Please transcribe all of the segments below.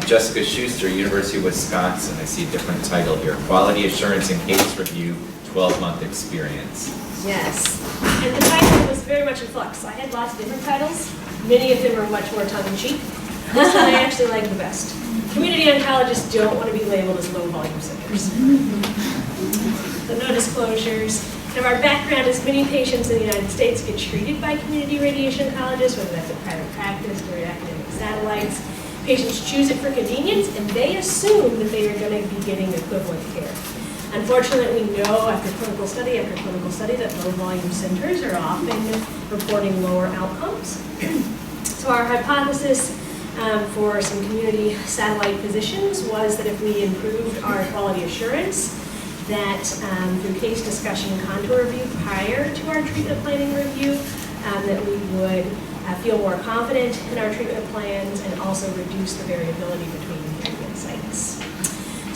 Jessica Schuster, University of Wisconsin. I see a different title here. Quality Assurance and Case Review, 12-month experience. Yes. And the title was very much in flux. I had lots of different titles. Many of them were much more tongue-in-cheek. This one I actually like the best. Community oncologists don't want to be labeled as low-volume centers. So no disclosures. And our background is many patients in the United States get treated by community radiation oncologists, whether that's a private practice or academic satellites. Patients choose it for convenience, and they assume that they are going to be getting equivalent care. Unfortunately, we know after clinical study that low-volume centers are often reporting lower outcomes. So our hypothesis for some community satellite physicians was that if we improved our quality assurance, that through case discussion and contour review prior to our treatment planning review, that we would feel more confident in our treatment plans and also reduce the variability between treatment sites.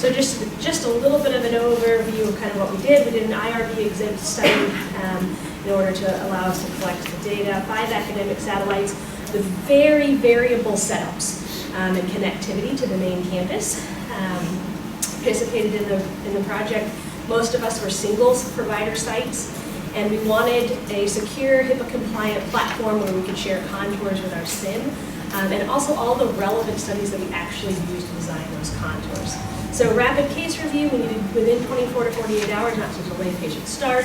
So just a little bit of an overview of kind of what we did. We did an IRB exempt study in order to allow us to collect the data. 5 academic satellites with very variable setups and connectivity to the main campus. Participated in the project. Most of us were singles provider sites, and we wanted a secure HIPAA-compliant platform where we could share contours with our SIM, and also all the relevant studies that we actually used to design those contours. So rapid case review, we needed within 24 to 48 hours, not to delay patient start,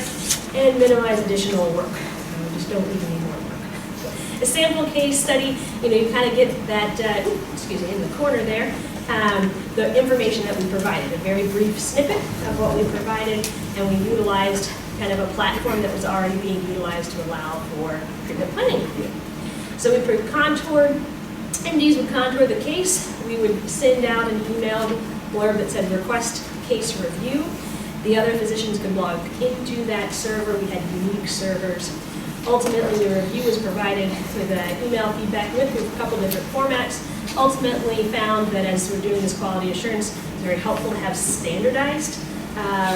and minimize additional work. We just don't need any more work. So a sample case study, you kind of get that, in the corner there, the information that we provided, a very brief snippet of what we provided, and we utilized kind of a platform that was already being utilized to allow for treatment planning review. So we contoured, MDs would contour the case. We would send out an email blurb that said request case review. The other physicians could log into that server. We had unique servers. Ultimately, the review was provided with email feedback with a couple different formats. Ultimately found that as we're doing this quality assurance, it's very helpful to have standardized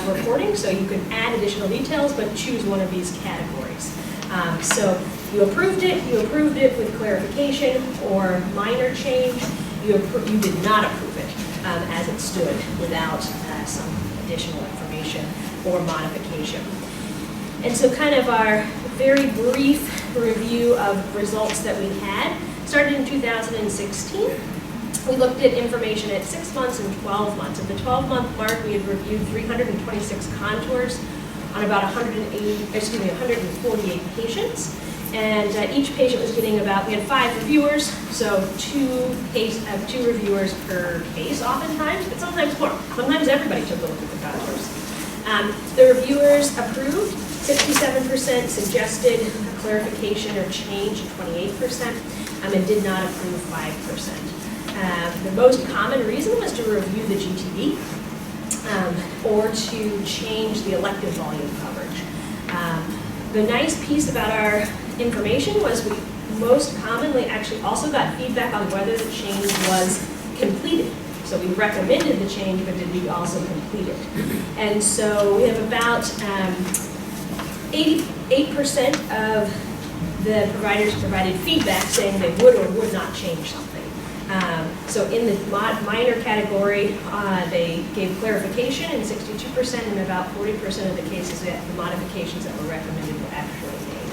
reporting, so you can add additional details, but choose one of these categories. So you approved it with clarification or minor change. You did not approve it as it stood without some additional information or modification. And so kind of our very brief review of results that we had started in 2016. We looked at information at 6 months and 12 months. At the 12-month mark, we had reviewed 326 contours on about 148 patients. And each patient was getting we had 5 reviewers, so 2 reviewers per case oftentimes, but sometimes more. Sometimes everybody took a look at the contours. The reviewers approved, 67% suggested a clarification or change, 28%, and did not approve 5%. The most common reason was to review the GTV or to change the elective volume coverage. The nice piece about our information was we most commonly actually also got feedback on whether the change was completed. So we recommended the change, but did we also complete it? And so we have about 88% of the providers provided feedback saying they would or would not change something. So in the minor category, they gave clarification in 62%, and about 40% of the cases, the modifications that were recommended were actually made.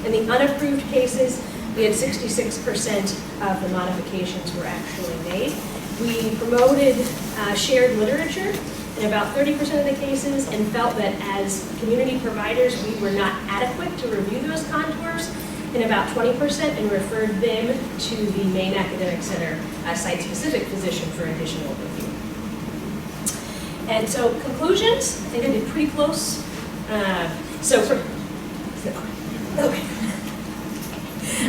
In the unapproved cases, we had 66% of the modifications were actually made. We promoted shared literature in about 30% of the cases and felt that as community providers, we were not adequate to review those contours in about 20% and referred them to the main academic center site-specific physician for additional review. And so conclusions, I think I did pretty close.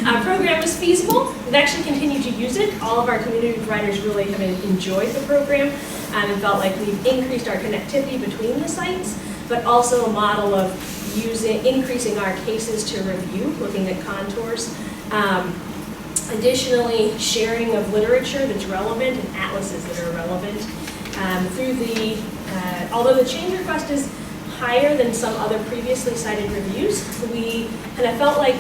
Our program was feasible. We've actually continued to use it. All of our community providers really have enjoyed the program and felt like we've increased our connectivity between the sites, but also a model of increasing our cases to review, looking at contours. Additionally, sharing of literature that's relevant and atlases that are relevant. Although the change request is higher than some other previously cited reviews, we kind of felt like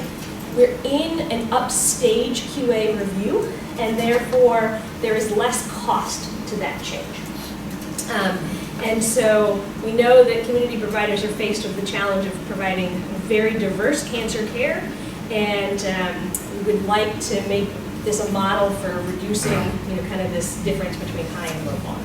we're in an upstage QA review, and therefore there is less cost to that change. And so we know that community providers are faced with the challenge of providing very diverse cancer care, and we would like to make this a model for reducing, kind of this difference between high and low volume.